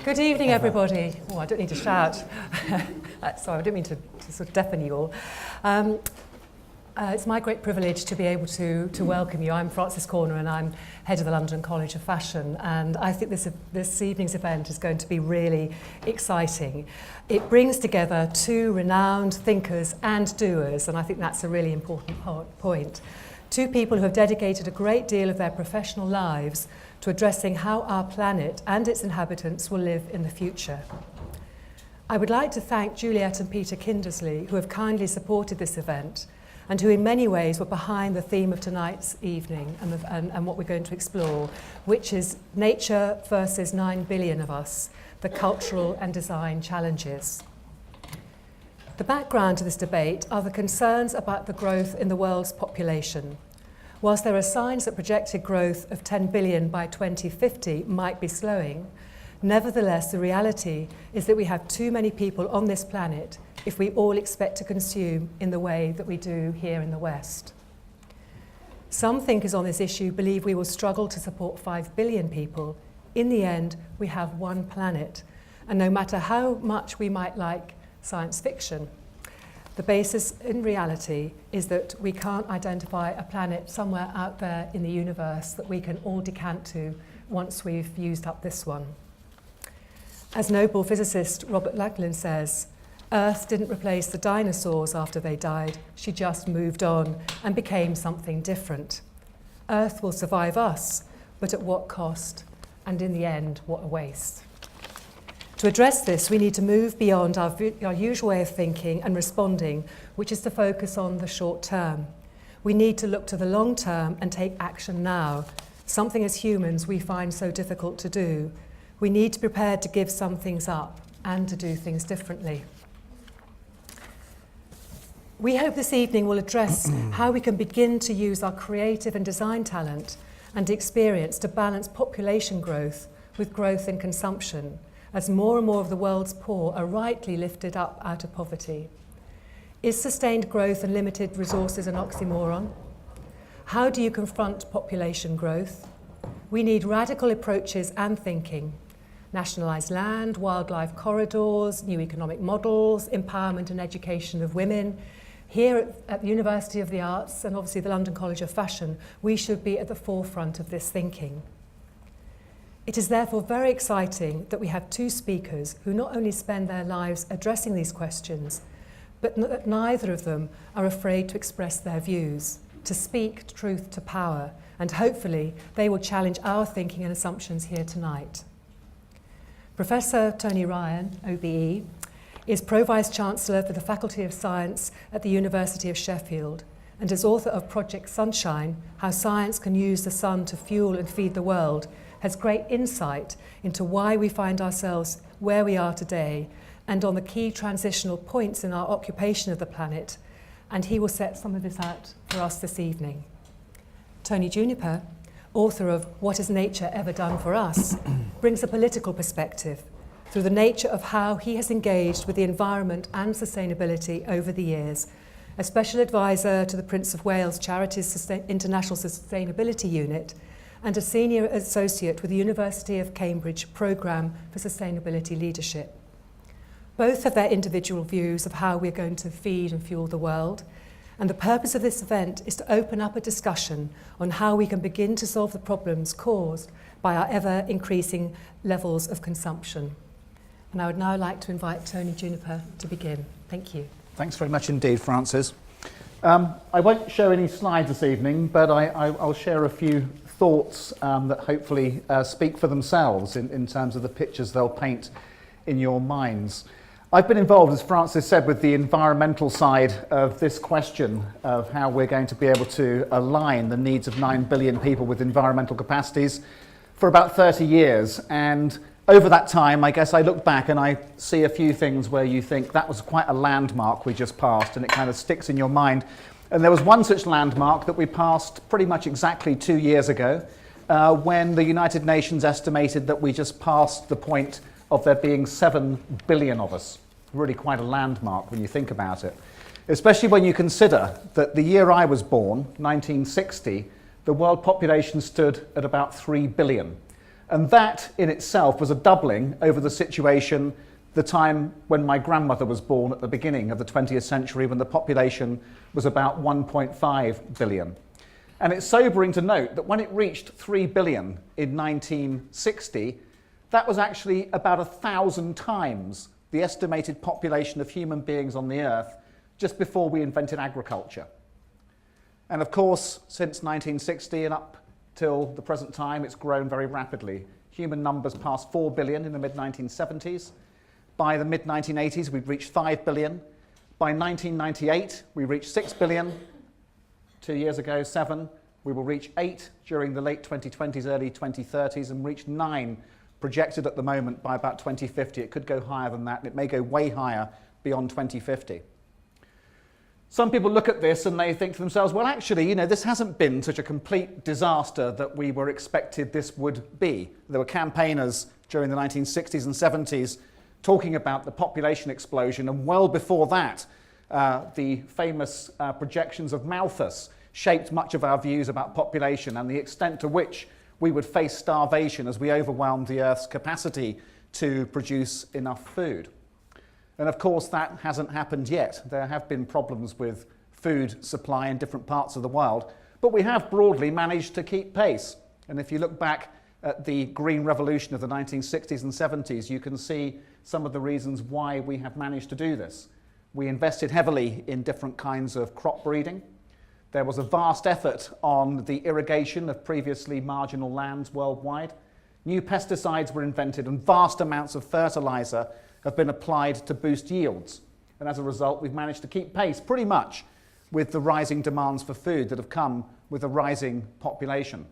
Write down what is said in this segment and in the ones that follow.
Good evening, everybody. Oh, I don't need to shout. Sorry, I didn't mean to sort of deafen you all. It's my great privilege to be able to welcome you. I'm Frances Corner and I'm head of the London College of Fashion, and I think this evening's event is going to be really exciting. It brings together two renowned thinkers and doers, and I think that's a really important point. Two people who have dedicated a great deal of their professional lives to addressing how our planet and its inhabitants will live in the future. I would like to thank Juliet and Peter Kindersley, who have kindly supported this event and who in many ways were behind the theme of tonight's evening and what we're going to explore, which is nature versus 9 billion of us, the cultural and design challenges. The background to this debate are the concerns about the growth in the world's population. Whilst there are signs that projected growth of 10 billion by 2050 might be slowing, nevertheless the reality is that we have too many people on this planet if we all expect to consume in the way that we do here in the West. Some thinkers on this issue believe we will struggle to support 5 billion people. In the end, we have one planet, and no matter how much we might like science fiction, the basis in reality is that we can't identify a planet somewhere out there in the universe that we can all decant to once we've used up this one. As Nobel physicist Robert Langlin says, Earth didn't replace the dinosaurs after they died, she just moved on and became something different. Earth will survive us, but at what cost? And in the end, what a waste. To address this, we need to move beyond our usual way of thinking and responding, which is to focus on the short term. We need to look to the long term and take action now, something as humans we find so difficult to do. We need to be prepared to give some things up and to do things differently. We hope this evening will address how we can begin to use our creative and design talent and experience to balance population growth with growth in consumption, as more and more of the world's poor are rightly lifted up out of poverty. Is sustained growth and limited resources an oxymoron? How do you confront population growth? We need radical approaches and thinking. Nationalised land, wildlife corridors, new economic models, empowerment and education of women. Here at the University of the Arts and obviously the London College of Fashion, we should be at the forefront of this thinking. It is therefore very exciting that we have two speakers who not only spend their lives addressing these questions, but that neither of them are afraid to express their views, to speak truth to power, and hopefully they will challenge our thinking and assumptions here tonight. Professor Tony Ryan, OBE, is Pro-Vice-Chancellor for the Faculty of Science at the University of Sheffield and is author of Project Sunshine, How Science Can Use the Sun to Fuel and Feed the World, has great insight into why we find ourselves where we are today and on the key transitional points in our occupation of the planet, and he will set some of this out for us this evening. Tony Juniper, author of What Has Nature Ever Done for Us, brings a political perspective through the nature of how he has engaged with the environment and sustainability over the years, a special advisor to the Prince of Wales Charities International Sustainability Unit, and a senior associate with the University of Cambridge Programme for Sustainability Leadership. Both have their individual views of how we're going to feed and fuel the world, and the purpose of this event is to open up a discussion on how we can begin to solve the problems caused by our ever-increasing levels of consumption. And I would now like to invite Tony Juniper to begin. Thank you. Thanks very much indeed, Frances. I won't show any slides this evening, but I'll share a few thoughts that hopefully speak for themselves in terms of the pictures they'll paint in your minds. I've been involved, as Frances said, with the environmental side of this question of how we're going to be able to align the needs of 9 billion people with environmental capacities for about 30 years. And over that time, I guess I look back and I see a few things where you think that was quite a landmark we just passed, and it kind of sticks in your mind. And there was one such landmark that we passed pretty much exactly 2 years ago, when the United Nations estimated that we just passed the point of there being 7 billion of us. Really quite a landmark when you think about it. Especially when you consider that the year I was born, 1960, the world population stood at about 3 billion. And that in itself was a doubling over the situation, the time when my grandmother was born at the beginning of the 20th century, when the population was about 1.5 billion. And it's sobering to note that when it reached 3 billion in 1960, that was actually about 1,000 times the estimated population of human beings on the Earth just before we invented agriculture. And of course, since 1960 and up till the present time, it's grown very rapidly. Human numbers passed 4 billion in the mid-1970s. By the mid-1980s, we'd reached 5 billion. By 1998, we reached 6 billion. 2 years ago, 7. We will reach 8 during the late 2020s, early 2030s, and reach 9 projected at the moment by about 2050. It could go higher than that, and it may go way higher beyond 2050. Some people look at this and they think to themselves, well, actually, you know, this hasn't been such a complete disaster that we were expected this would be. There were campaigners during the 1960s and 70s talking about the population explosion, and well before that, the famous projections of Malthus shaped much of our views about population and the extent to which we would face starvation as we overwhelmed the Earth's capacity to produce enough food. And of course, that hasn't happened yet. There have been problems with food supply in different parts of the world, but we have broadly managed to keep pace. And if you look back at the Green Revolution of the 1960s and 70s, you can see some of the reasons why we have managed to do this. We invested heavily in different kinds of crop breeding. There was a vast effort on the irrigation of previously marginal lands worldwide. New pesticides were invented, and vast amounts of fertilizer have been applied to boost yields. And as a result, we've managed to keep pace pretty much with the rising demands for food that have come with a rising population.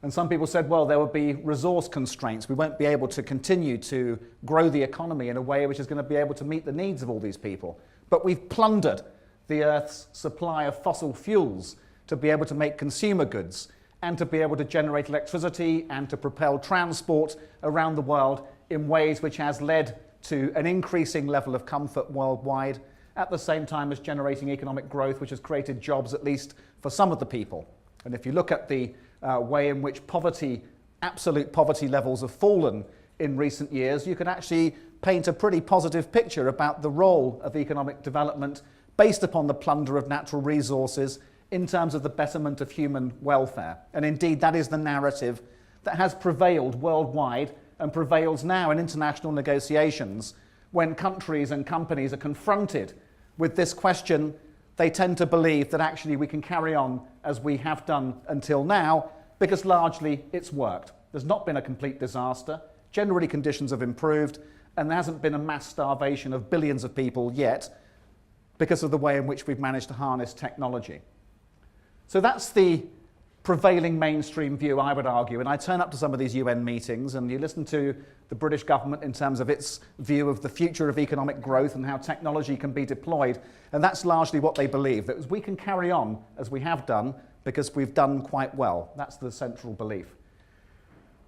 And some people said, well, there will be resource constraints. We won't be able to continue to grow the economy in a way which is going to be able to meet the needs of all these people. But we've plundered the Earth's supply of fossil fuels to be able to make consumer goods and to be able to generate electricity and to propel transport around the world in ways which has led to an increasing level of comfort worldwide, at the same time as generating economic growth, which has created jobs, at least for some of the people. And if you look at the way in which poverty, absolute poverty levels have fallen in recent years, you can actually paint a pretty positive picture about the role of economic development based upon the plunder of natural resources in terms of the betterment of human welfare. And indeed, that is the narrative that has prevailed worldwide and prevails now in international negotiations. When countries and companies are confronted with this question, they tend to believe that actually we can carry on as we have done until now, because largely it's worked. There's not been a complete disaster. Generally, conditions have improved, and there hasn't been a mass starvation of billions of people yet because of the way in which we've managed to harness technology. So that's the prevailing mainstream view, I would argue. And I turn up to some of these UN meetings and you listen to the British government in terms of its view of the future of economic growth and how technology can be deployed. And that's largely what they believe, that we can carry on as we have done because we've done quite well. That's the central belief.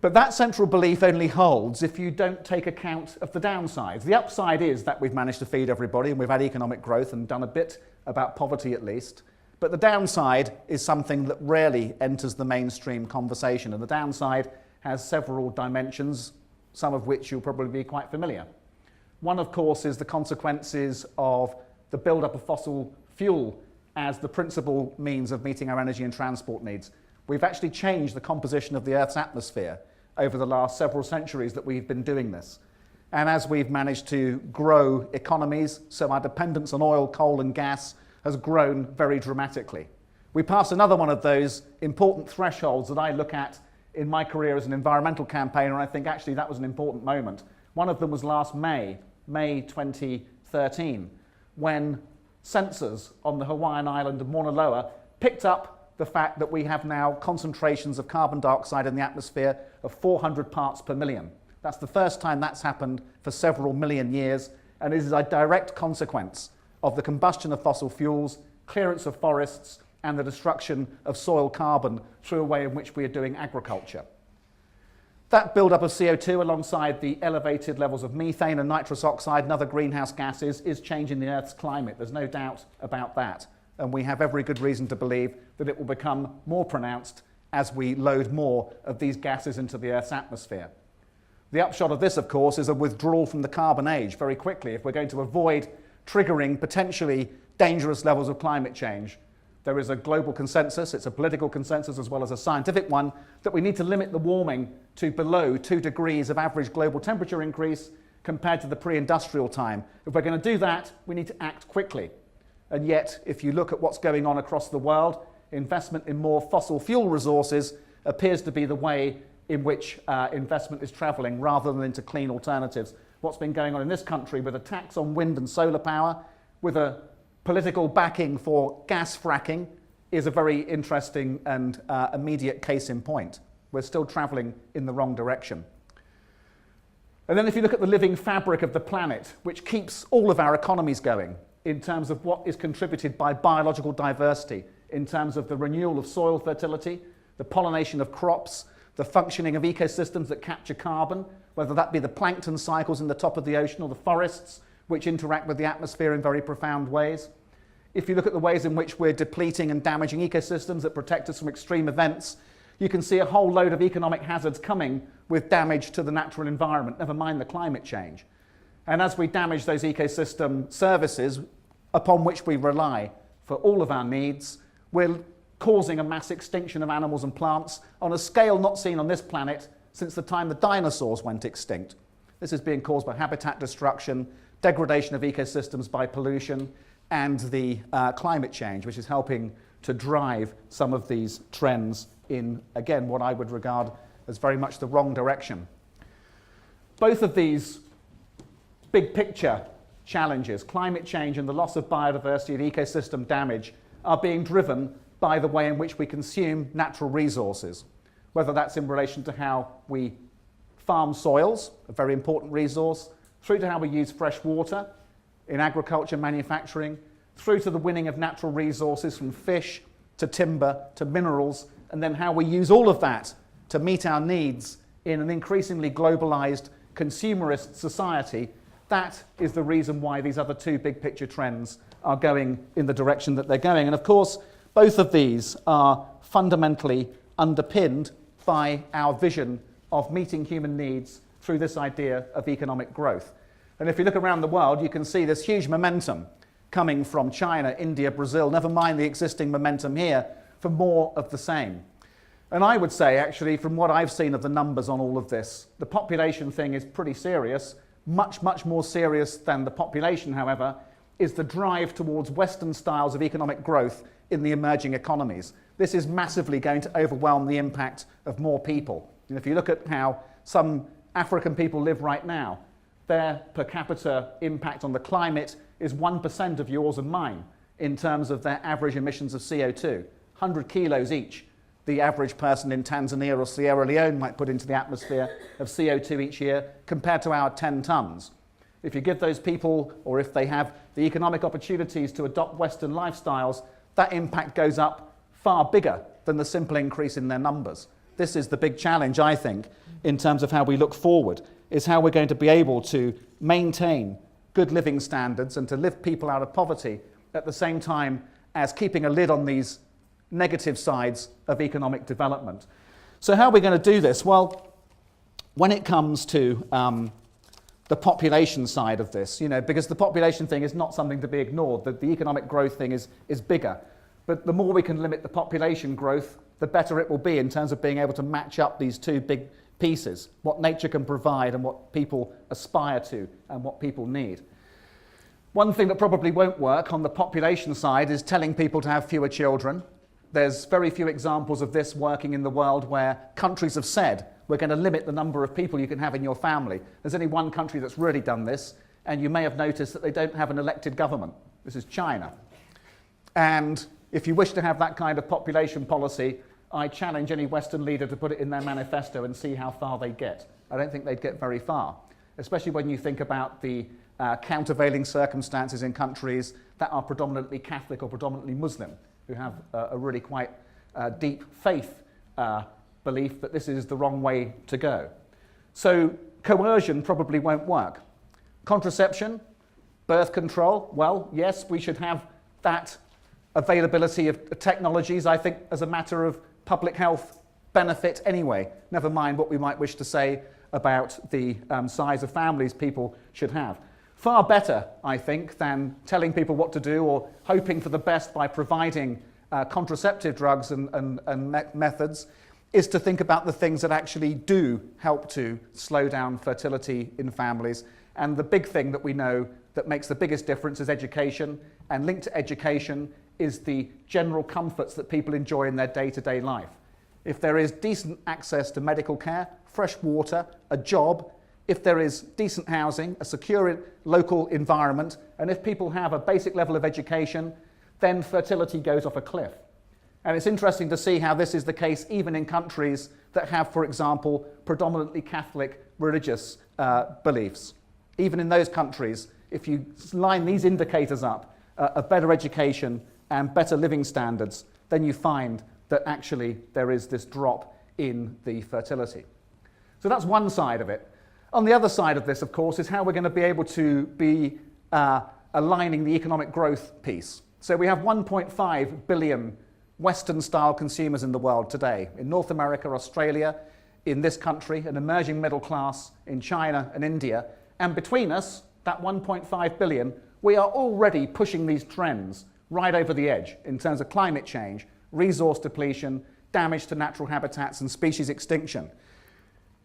But that central belief only holds if you don't take account of the downsides. The upside is that we've managed to feed everybody and we've had economic growth and done a bit about poverty at least. But the downside is something that rarely enters the mainstream conversation. And the downside has several dimensions, some of which you'll probably be quite familiar. One, of course, is the consequences of the build-up of fossil fuel as the principal means of meeting our energy and transport needs. We've actually changed the composition of the Earth's atmosphere over the last several centuries that we've been doing this. And as we've managed to grow economies, so our dependence on oil, coal and gas has grown very dramatically. We passed another one of those important thresholds that I look at in my career as an environmental campaigner, and I think actually that was an important moment. One of them was last May 2013, when sensors on the Hawaiian island of Mauna Loa picked up the fact that we have now concentrations of carbon dioxide in the atmosphere of 400 parts per million. That's the first time that's happened for several million years, and it is a direct consequence of the combustion of fossil fuels, clearance of forests, and the destruction of soil carbon through a way in which we are doing agriculture. That build-up of CO2 alongside the elevated levels of methane and nitrous oxide and other greenhouse gases is changing the Earth's climate. There's no doubt about that. And we have every good reason to believe that it will become more pronounced as we load more of these gases into the Earth's atmosphere. The upshot of this, of course, is a withdrawal from the carbon age very quickly if we're going to avoid triggering potentially dangerous levels of climate change. There is a global consensus, it's a political consensus as well as a scientific one, that we need to limit the warming to below 2 degrees of average global temperature increase compared to the pre-industrial time. If we're going to do that, we need to act quickly. And yet, if you look at what's going on across the world, investment in more fossil fuel resources appears to be the way in which investment is travelling rather than into clean alternatives. What's been going on in this country with a tax on wind and solar power, with a political backing for gas fracking, is a very interesting and immediate case in point. We're still travelling in the wrong direction. And then if you look at the living fabric of the planet, which keeps all of our economies going in terms of what is contributed by biological diversity, in terms of the renewal of soil fertility, the pollination of crops, the functioning of ecosystems that capture carbon, whether that be the plankton cycles in the top of the ocean or the forests which interact with the atmosphere in very profound ways. If you look at the ways in which we're depleting and damaging ecosystems that protect us from extreme events, you can see a whole load of economic hazards coming with damage to the natural environment, never mind the climate change. And as we damage those ecosystem services upon which we rely for all of our needs, we're causing a mass extinction of animals and plants on a scale not seen on this planet since the time the dinosaurs went extinct. This is being caused by habitat destruction, degradation of ecosystems by pollution, and the climate change, which is helping to drive some of these trends in, again, what I would regard as very much the wrong direction. Both of these big picture challenges, climate change and the loss of biodiversity and ecosystem damage, are being driven by the way in which we consume natural resources, whether that's in relation to how we farm soils, a very important resource, through to how we use fresh water in agriculture, manufacturing, through to the winning of natural resources from fish to timber to minerals, and then how we use all of that to meet our needs in an increasingly globalized consumerist society. That is the reason why these other two big picture trends are going in the direction that they're going. And of course, both of these are fundamentally underpinned by our vision of meeting human needs through this idea of economic growth. And if you look around the world, you can see this huge momentum coming from China, India, Brazil, never mind the existing momentum here, for more of the same. And I would say, actually, from what I've seen of the numbers on all of this, the population thing is pretty serious. Much, much more serious than the population, however, is the drive towards Western styles of economic growth in the emerging economies. This is massively going to overwhelm the impact of more people. And if you look at how some African people live right now, their per capita impact on the climate is 1% of yours and mine in terms of their average emissions of CO2, 100 kilos each. The average person in Tanzania or Sierra Leone might put into the atmosphere of CO2 each year compared to our 10 tons. If you give those people, or if they have the economic opportunities to adopt Western lifestyles, that impact goes up far bigger than the simple increase in their numbers. This is the big challenge, I think, in terms of how we look forward, is how we're going to be able to maintain good living standards and to lift people out of poverty at the same time as keeping a lid on these negative sides of economic development. So how are we going to do this? Well, when it comes to the population side of this, because the population thing is not something to be ignored, the economic growth thing is bigger. But the more we can limit the population growth, the better it will be in terms of being able to match up these two big pieces, what nature can provide and what people aspire to and what people need. One thing that probably won't work on the population side is telling people to have fewer children. There's very few examples of this working in the world where countries have said, we're going to limit the number of people you can have in your family. There's only one country that's really done this, and you may have noticed that they don't have an elected government. This is China. And if you wish to have that kind of population policy, I challenge any Western leader to put it in their manifesto and see how far they get. I don't think they'd get very far, especially when you think about the countervailing circumstances in countries that are predominantly Catholic or predominantly Muslim, who have a really quite deep faith belief that this is the wrong way to go. So coercion probably won't work. Contraception, birth control, well, yes, we should have that availability of technologies, I think, as a matter of public health benefit anyway, never mind what we might wish to say about the size of families people should have. Far better, I think, than telling people what to do or hoping for the best by providing contraceptive drugs and methods, is to think about the things that actually do help to slow down fertility in families. And the big thing that we know that makes the biggest difference is education, and linked to education is the general comforts that people enjoy in their day-to-day life. If there is decent access to medical care, fresh water, a job, if there is decent housing, a secure local environment, and if people have a basic level of education, then fertility goes off a cliff. And it's interesting to see how this is the case even in countries that have, for example, predominantly Catholic religious beliefs. Even in those countries, if you line these indicators up of better education and better living standards, then you find that actually there is this drop in the fertility. So that's one side of it. On the other side of this, of course, is how we're going to be able to be aligning the economic growth piece. So we have 1.5 billion Western-style consumers in the world today, in North America, Australia, in this country, an emerging middle class in China and India. And between us, that 1.5 billion, we are already pushing these trends right over the edge in terms of climate change, resource depletion, damage to natural habitats and species extinction.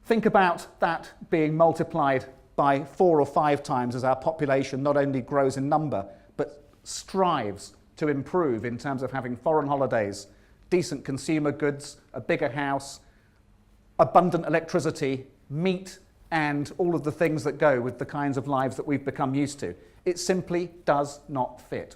Think about that being multiplied by 4 or 5 times as our population not only grows in number, but strives to improve in terms of having foreign holidays, decent consumer goods, a bigger house, abundant electricity, meat, and all of the things that go with the kinds of lives that we've become used to. It simply does not fit.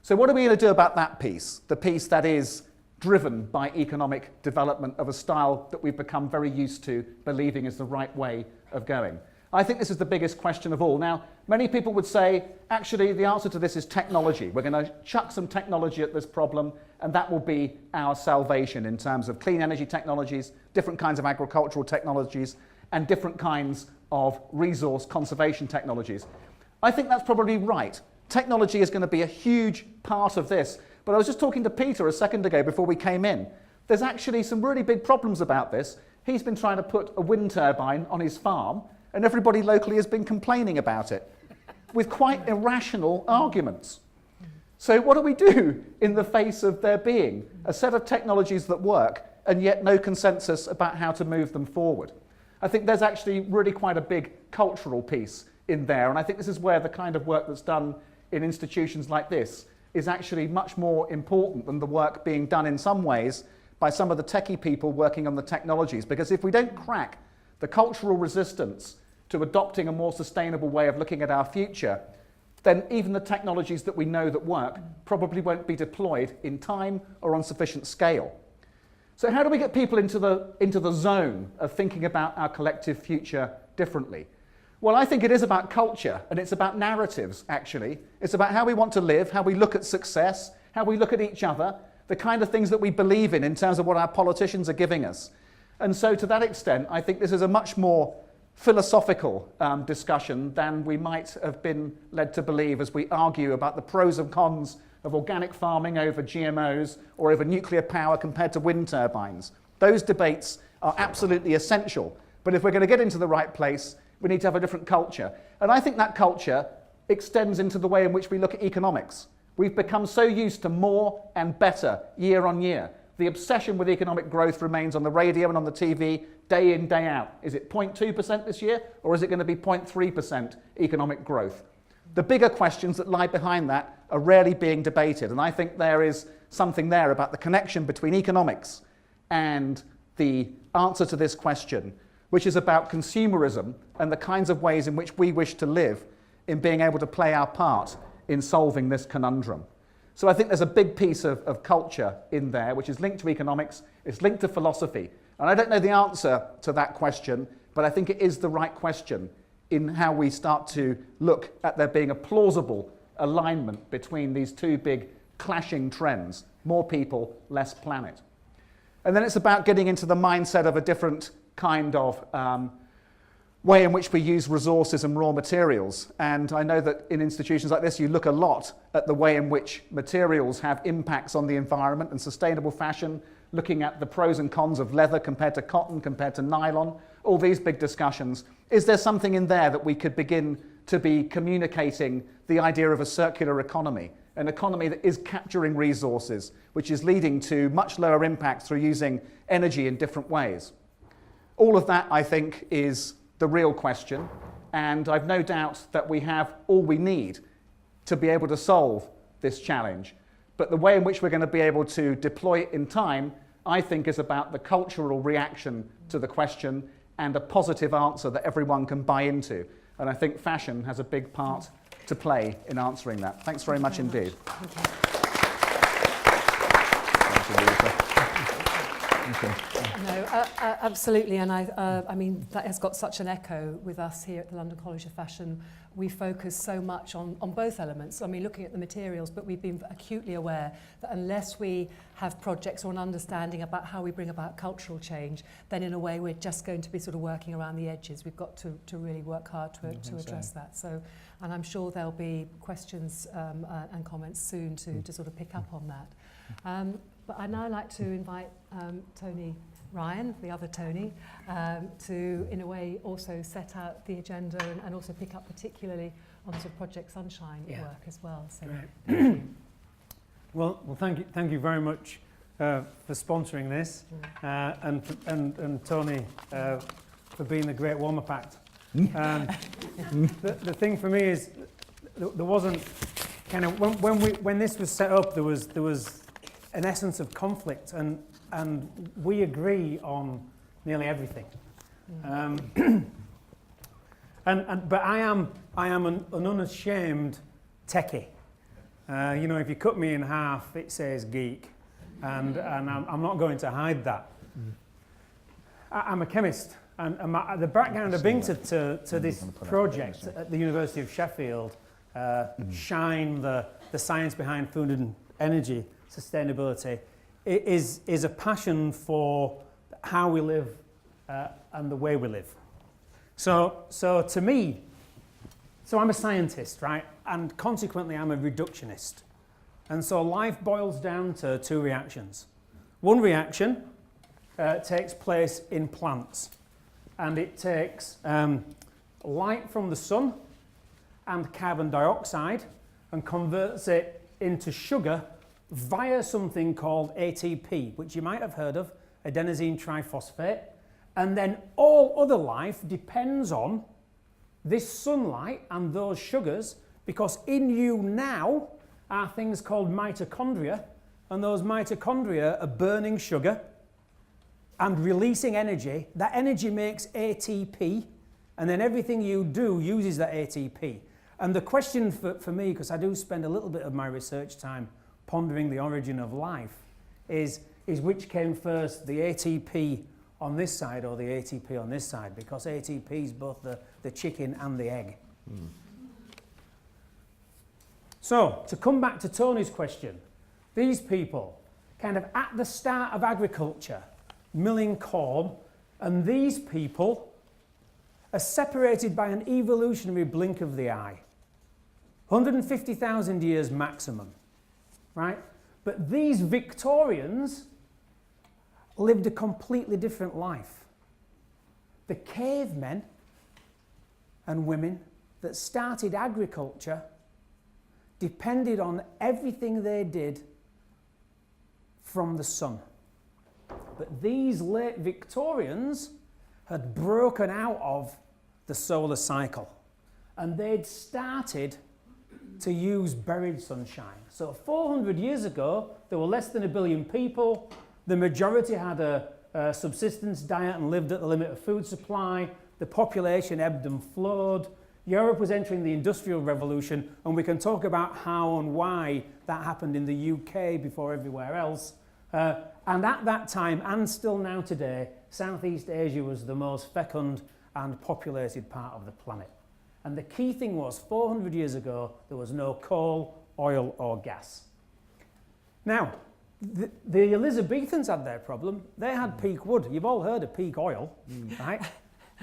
So what are we going to do about that piece? The piece that is driven by economic development of a style that we've become very used to believing is the right way of going. I think this is the biggest question of all. Now, many people would say, actually, the answer to this is technology. We're going to chuck some technology at this problem, and that will be our salvation in terms of clean energy technologies, different kinds of agricultural technologies, and different kinds of resource conservation technologies. I think that's probably right. Technology is going to be a huge part of this. But I was just talking to Peter a second ago before we came in. There's actually some really big problems about this. He's been trying to put a wind turbine on his farm, and everybody locally has been complaining about it with quite irrational arguments. So what do we do in the face of there being a set of technologies that work and yet no consensus about how to move them forward? I think there's actually really quite a big cultural piece in there, and I think this is where the kind of work that's done in institutions like this is actually much more important than the work being done in some ways by some of the techie people working on the technologies. Because if we don't crack the cultural resistance to adopting a more sustainable way of looking at our future, then even the technologies that we know that work probably won't be deployed in time or on sufficient scale. So how do we get people into the zone of thinking about our collective future differently? Well, I think it is about culture, and it's about narratives, actually. It's about how we want to live, how we look at success, how we look at each other, the kind of things that we believe in terms of what our politicians are giving us. And so to that extent, I think this is a much more philosophical discussion than we might have been led to believe as we argue about the pros and cons of organic farming over GMOs or over nuclear power compared to wind turbines. Those debates are absolutely essential. But if we're going to get into the right place, we need to have a different culture. And I think that culture extends into the way in which we look at economics. We've become so used to more and better year on year. The obsession with economic growth remains on the radio and on the TV day in, day out. Is it 0.2% this year, or is it going to be 0.3% economic growth? The bigger questions that lie behind that are rarely being debated, and I think there is something there about the connection between economics and the answer to this question, which is about consumerism and the kinds of ways in which we wish to live in being able to play our part in solving this conundrum. So I think there's a big piece of culture in there, which is linked to economics, it's linked to philosophy. And I don't know the answer to that question, but I think it is the right question in how we start to look at there being a plausible alignment between these two big clashing trends, more people, less planet. And then it's about getting into the mindset of a different kind of way in which we use resources and raw materials. And I know that in institutions like this, you look a lot at the way in which materials have impacts on the environment, and sustainable fashion looking at the pros and cons of leather compared to cotton, compared to nylon, all these big discussions. Is there something in there that we could begin to be communicating the idea of a circular economy, an economy that is capturing resources, which is leading to much lower impacts through using energy in different ways? All of that, I think, is the real question, and I've no doubt that we have all we need to be able to solve this challenge. But the way in which we're going to be able to deploy it in time, I think, is about the cultural reaction to the question and a positive answer that everyone can buy into. And I think fashion has a big part to play in answering that. Thanks very much indeed. Thank you. No, absolutely, and I mean that has got such an echo with us here at the London College of Fashion. We focus so much on both elements. I mean, looking at the materials, but we've been acutely aware that unless we have projects or an understanding about how we bring about cultural change, then in a way we're just going to be sort of working around the edges. We've got to really work hard to address that. So, and I'm sure there'll be questions and comments soon to sort of pick up on that. But I'd now like to invite Tony Ryan, the other Tony, to, in a way, also set out the agenda and also pick up particularly on sort of Project Sunshine work as well. So, thank you. Well, thank you very much for sponsoring this, and Tony for being the great warm-up act. The thing for me is there wasn't kind of when this was set up, there was an essence of conflict, and we agree on nearly everything. But I am an unashamed techie. You know, if you cut me in half, it says geek, and I'm not going to hide that. I'm a chemist, and the background I've been to this project at the University of Sheffield, Shine, the science behind food and energy sustainability, is a passion for how we live and the way we live. So to me, I'm a scientist, right? And consequently, I'm a reductionist. And so life boils down to two reactions. One reaction takes place in plants, and it takes light from the sun and carbon dioxide and converts it into sugar via something called ATP, which you might have heard of, adenosine triphosphate. And then all other life depends on this sunlight and those sugars, because in you now are things called mitochondria, and those mitochondria are burning sugar and releasing energy. That energy makes ATP, and then everything you do uses that ATP. And the question for me, because I do spend a little bit of my research time pondering the origin of life, is which came first, the ATP on this side or the ATP on this side? Because ATP is both the chicken and the egg. So, to come back to Tony's question, these people, kind of at the start of agriculture, milling corn, and these people are separated by an evolutionary blink of the eye. 150,000 years maximum, right? But these Victorians lived a completely different life. The cavemen and women that started agriculture depended on everything they did from the sun. But these late Victorians had broken out of the solar cycle, and they'd started to use buried sunshine. So 400 years ago, there were less than 1 billion people. The majority had a subsistence diet and lived at the limit of food supply. The population ebbed and flowed. Europe was entering the Industrial Revolution, and we can talk about how and why that happened in the UK before everywhere else. And at that time, and still now today, Southeast Asia was the most fecund and populated part of the planet. And the key thing was, 400 years ago, there was no coal, oil, or gas. Now, the Elizabethans had their problem. They had peak wood. You've all heard of peak oil, right?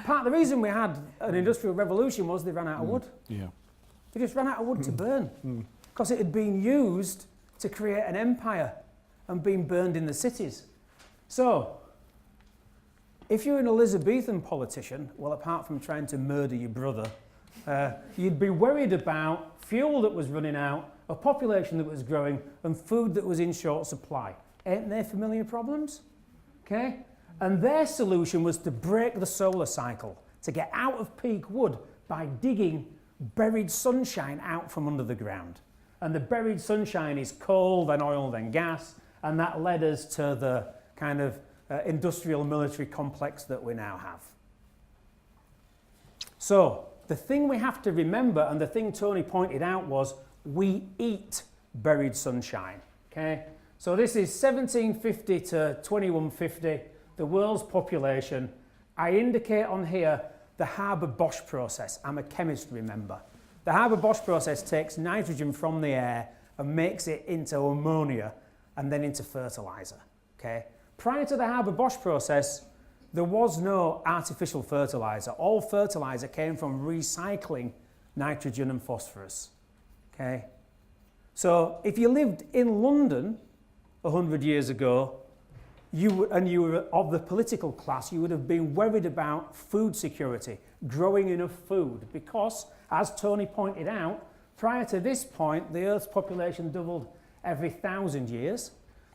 Part of the reason we had an industrial revolution was they ran out of wood. Yeah. They just ran out of wood to burn, because it had been used to create an empire and been burned in the cities. So, if you're an Elizabethan politician, well, apart from trying to murder your brother, you'd be worried about fuel that was running out, a population that was growing, and food that was in short supply. Ain't they familiar problems? Okay? And their solution was to break the solar cycle, to get out of peak wood by digging buried sunshine out from under the ground. And the buried sunshine is coal, then oil, then gas, and that led us to the kind of industrial military complex that we now have. So, the thing we have to remember, and the thing Tony pointed out, was we eat buried sunshine. Okay? So this is 1750 to 2150, the world's population. I indicate on here the Haber-Bosch process. I'm a chemist, remember. The Haber-Bosch process takes nitrogen from the air and makes it into ammonia and then into fertilizer. Okay? Prior to the Haber-Bosch process, there was no artificial fertilizer. All fertilizer came from recycling nitrogen and phosphorus. Okay? So if you lived in London 100 years ago, you were of the political class, you would have been worried about food security, growing enough food, because, as Tony pointed out, prior to this point, the Earth's population doubled every 1,000 years.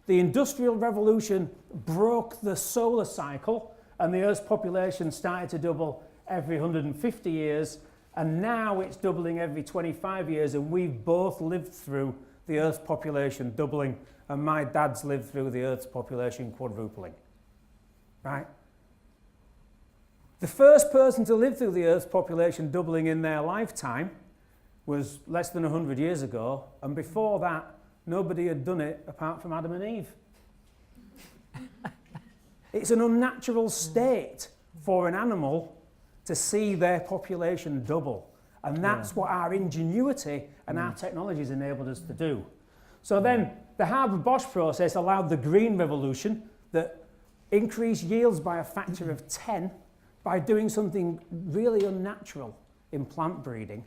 The Industrial Revolution broke the solar cycle, and the Earth's population started to double every 150 years, and now it's doubling every 25 years, and we've both lived through the Earth's population doubling, and my dad's lived through the Earth's population quadrupling. Right? The first person to live through the Earth's population doubling in their lifetime was less than 100 years ago, and before that, nobody had done it apart from Adam and Eve. It's an unnatural state for an animal to see their population double. And that's what our ingenuity and our technologies enabled us to do. So then the Haber-Bosch process allowed the green revolution that increased yields by a factor of 10 by doing something really unnatural in plant breeding,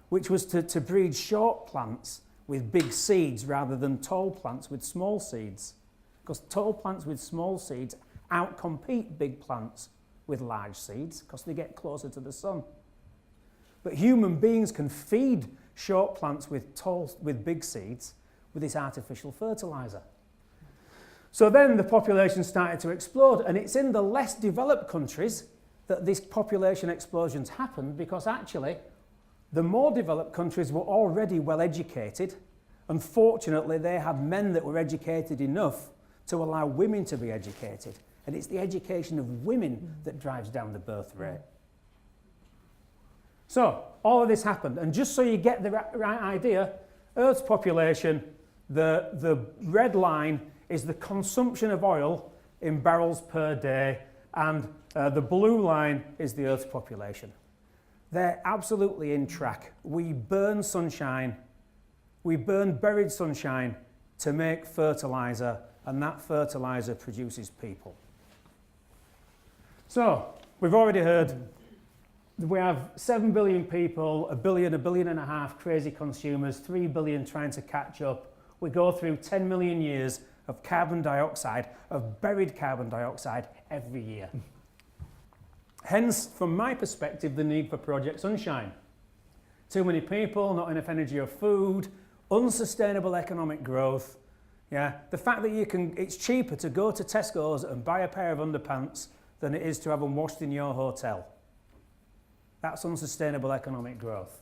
which was to breed short plants with big seeds rather than tall plants with small seeds. Because tall plants with small seeds outcompete big plants with large seeds because they get closer to the sun. But human beings can feed short plants with big seeds with this artificial fertilizer. So then the population started to explode, and it's in the less developed countries that these population explosions happened, because actually the more developed countries were already well educated, and fortunately they had men that were educated enough to allow women to be educated. And it's the education of women that drives down the birth rate. So, all of this happened, and just so you get the right idea, Earth's population, the red line is the consumption of oil in barrels per day, and the blue line is the Earth's population. They're absolutely in track. We burn sunshine, we burn buried sunshine to make fertilizer, and that fertilizer produces people. So, we've already heard we have 7 billion people, 1 billion, 1.5 billion crazy consumers, 3 billion trying to catch up. We go through 10 million years of carbon dioxide, of buried carbon dioxide every year. Hence, from my perspective, the need for Project Sunshine. Too many people, not enough energy or food, unsustainable economic growth. Yeah, the fact that it's cheaper to go to Tesco's and buy a pair of underpants than it is to have them washed in your hotel. That's unsustainable economic growth.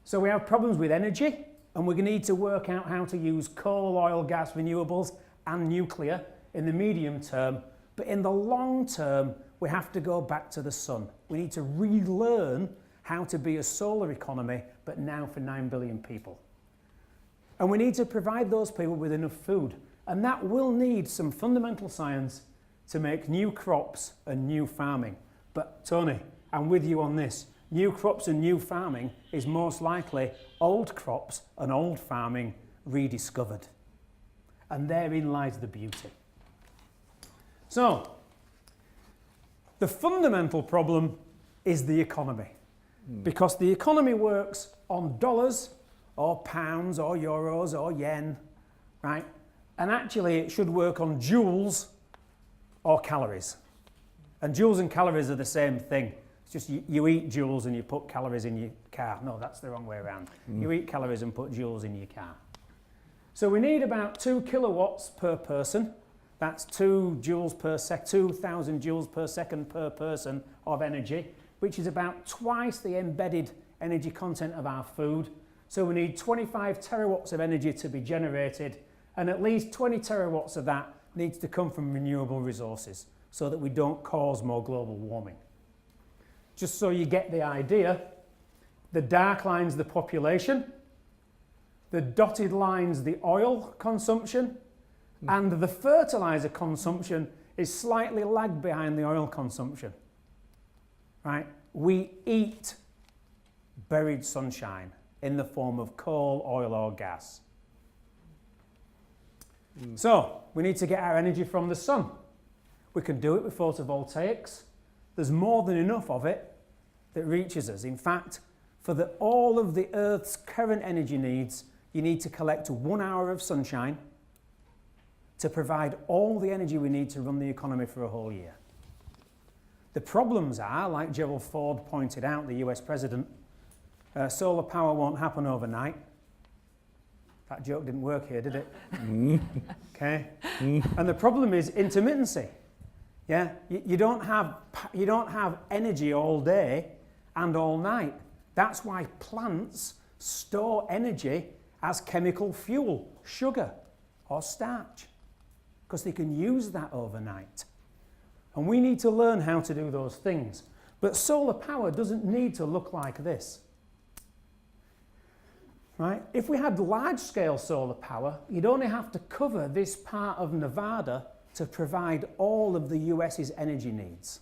So we have problems with energy, and we're going to need to work out how to use coal, oil, gas, renewables, and nuclear in the medium term. But in the long term, we have to go back to the sun. We need to relearn how to be a solar economy, but now for 9 billion people. And we need to provide those people with enough food. And that will need some fundamental science to make new crops and new farming. But Tony, I'm with you on this. New crops and new farming is most likely old crops and old farming rediscovered. And therein lies the beauty. So, the fundamental problem is the economy. Because the economy works on dollars or pounds or euros or yen, right? And actually it should work on joules or calories. And joules and calories are the same thing. It's just you eat joules and you put calories in your car. No, that's the wrong way around. You eat calories and put joules in your car. So we need about 2 kilowatts per person. That's 2,000 joules per second per person of energy, which is about twice the embedded energy content of our food. So we need 25 terawatts of energy to be generated, and at least 20 terawatts of that needs to come from renewable resources so that we don't cause more global warming. Just so you get the idea, the dark line's the population, the dotted line's the oil consumption, and the fertilizer consumption is slightly lagged behind the oil consumption. Right? We eat buried sunshine in the form of coal, oil or gas. So we need to get our energy from the sun. We can do it with photovoltaics. There's more than enough of it that reaches us. In fact, for all of the Earth's current energy needs, you need to collect 1 hour of sunshine to provide all the energy we need to run the economy for a whole year. The problems are, like Gerald Ford pointed out, the US president, solar power won't happen overnight. That joke didn't work here, did it? Okay. And the problem is intermittency. Yeah, you don't have energy all day and all night. That's why plants store energy as chemical fuel, sugar or starch, because they can use that overnight. And we need to learn how to do those things. But solar power doesn't need to look like this. Right? If we had large-scale solar power, you'd only have to cover this part of Nevada to provide all of the US's energy needs.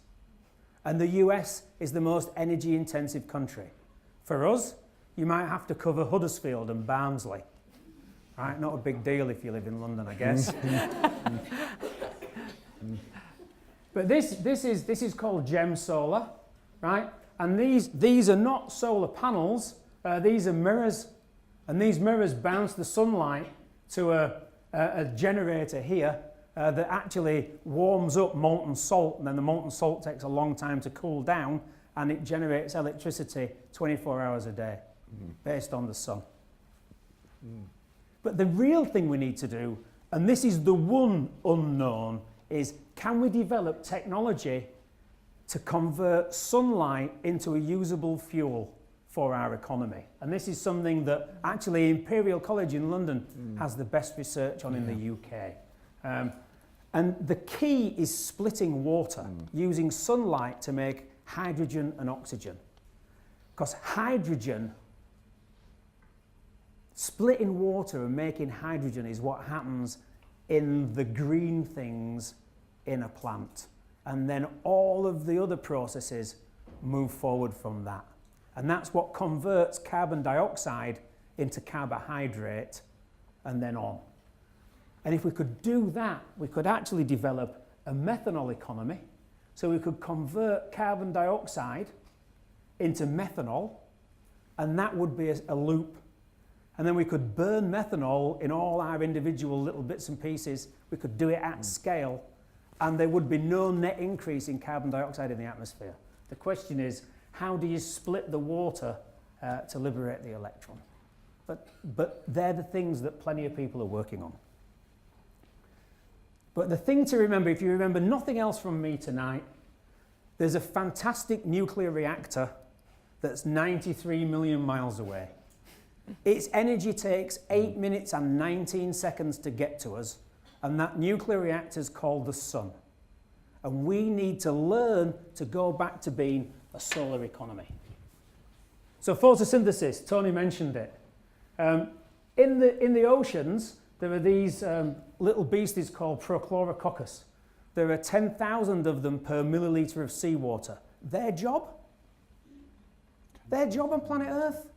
And the US is the most energy-intensive country. For us, you might have to cover Huddersfield and Barnsley. Right? Not a big deal if you live in London, I guess. But this is called gem solar, right? And these are not solar panels. These are mirrors. And these mirrors bounce the sunlight to a generator here that actually warms up molten salt, and then the molten salt takes a long time to cool down, and it generates electricity 24 hours a day based on the sun. But the real thing we need to do, and this is the one unknown, is can we develop technology to convert sunlight into a usable fuel for our economy? And this is something that actually Imperial College in London has the best research on in the UK. And the key is splitting water, using sunlight to make hydrogen and oxygen. Because hydrogen, splitting water and making hydrogen is what happens in the green things in a plant. And then all of the other processes move forward from that. And that's what converts carbon dioxide into carbohydrate and then on. And if we could do that, we could actually develop a methanol economy. So we could convert carbon dioxide into methanol, and that would be a loop. And then we could burn methanol in all our individual little bits and pieces. We could do it at scale, and there would be no net increase in carbon dioxide in the atmosphere. The question is, how do you split the water to liberate the electron? But they're the things that plenty of people are working on. But the thing to remember, if you remember nothing else from me tonight, there's a fantastic nuclear reactor that's 93 million miles away. Its energy takes 8 minutes and 19 seconds to get to us, and that nuclear reactor is called the sun. And we need to learn to go back to being a solar economy. So photosynthesis, Tony mentioned it. In the oceans, there are these little beasties called Prochlorococcus. There are 10,000 of them per milliliter of seawater. Their job on planet Earth?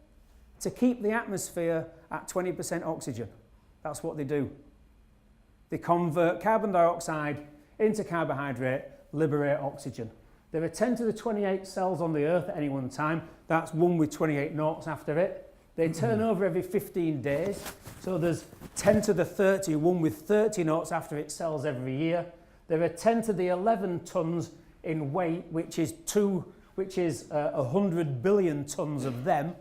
To keep the atmosphere at 20% oxygen. That's what they do. They convert carbon dioxide into carbohydrate, liberate oxygen. There are 10 to the 28 cells on the Earth at any one time. That's one with 28 noughts after it. They turn over every 15 days. So there's 10 to the 30, one with 30 notes after it sells every year. There are 10 to the 11 tons in weight, which is 100 billion tons of them.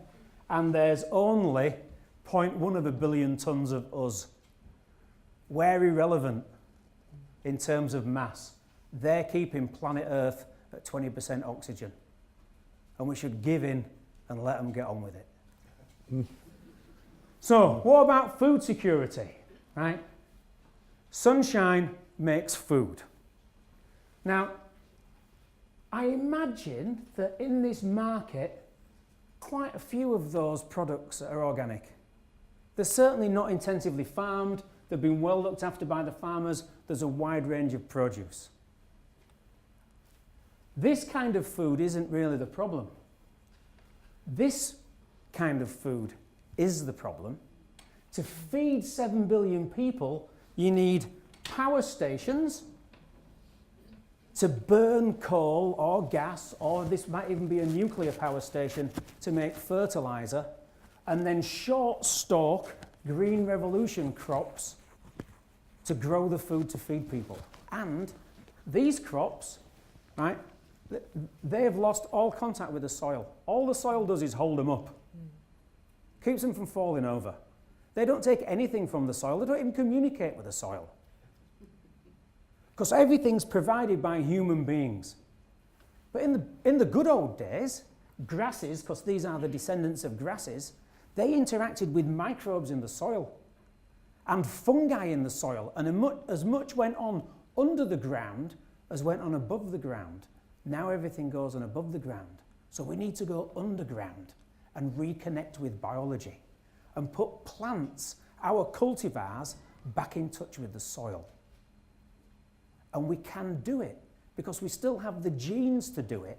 And there's only 0.1 of a billion tons of us. We're irrelevant in terms of mass. They're keeping planet Earth at 20% oxygen. And we should give in and let them get on with it. So, what about food security, right? Sunshine makes food. Now, I imagine that in this market, quite a few of those products are organic. They're certainly not intensively farmed. They've been well looked after by the farmers. There's a wide range of produce. This kind of food isn't really the problem. This kind of food is the problem. To feed 7 billion people, you need power stations to burn coal or gas, or this might even be a nuclear power station to make fertilizer, and then short stalk green revolution crops to grow the food to feed people. And these crops, right, they have lost all contact with the soil. All the soil does is hold them up. Keeps them from falling over. They don't take anything from the soil. They don't even communicate with the soil. Because everything's provided by human beings. But in the good old days, grasses, because these are the descendants of grasses, they interacted with microbes in the soil and fungi in the soil, and as much went on under the ground as went on above the ground. Now everything goes on above the ground. So we need to go underground and reconnect with biology and put plants, our cultivars, back in touch with the soil. And we can do it because we still have the genes to do it.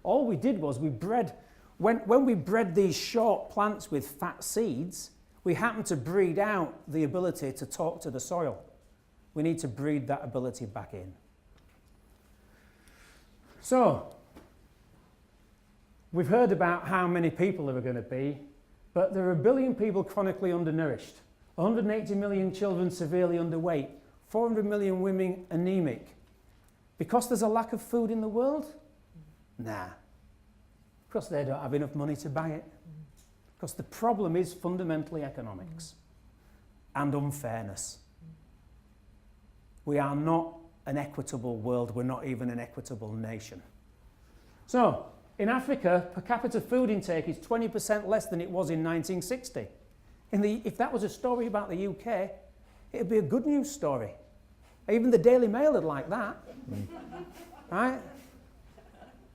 All we did was we bred, when we bred these short plants with fat seeds, we happened to breed out the ability to talk to the soil. We need to breed that ability back in. So, we've heard about how many people there are going to be, but there are 1 billion people chronically undernourished, 180 million children severely underweight, 400 million women anemic. Because there's a lack of food in the world? Nah. Because they don't have enough money to buy it. Because the problem is fundamentally economics and unfairness. We are not an equitable world. We're not even an equitable nation. So, in Africa, per capita food intake is 20% less than it was in 1960. If that was a story about the UK, it'd be a good news story. Even the Daily Mail would like that. Right?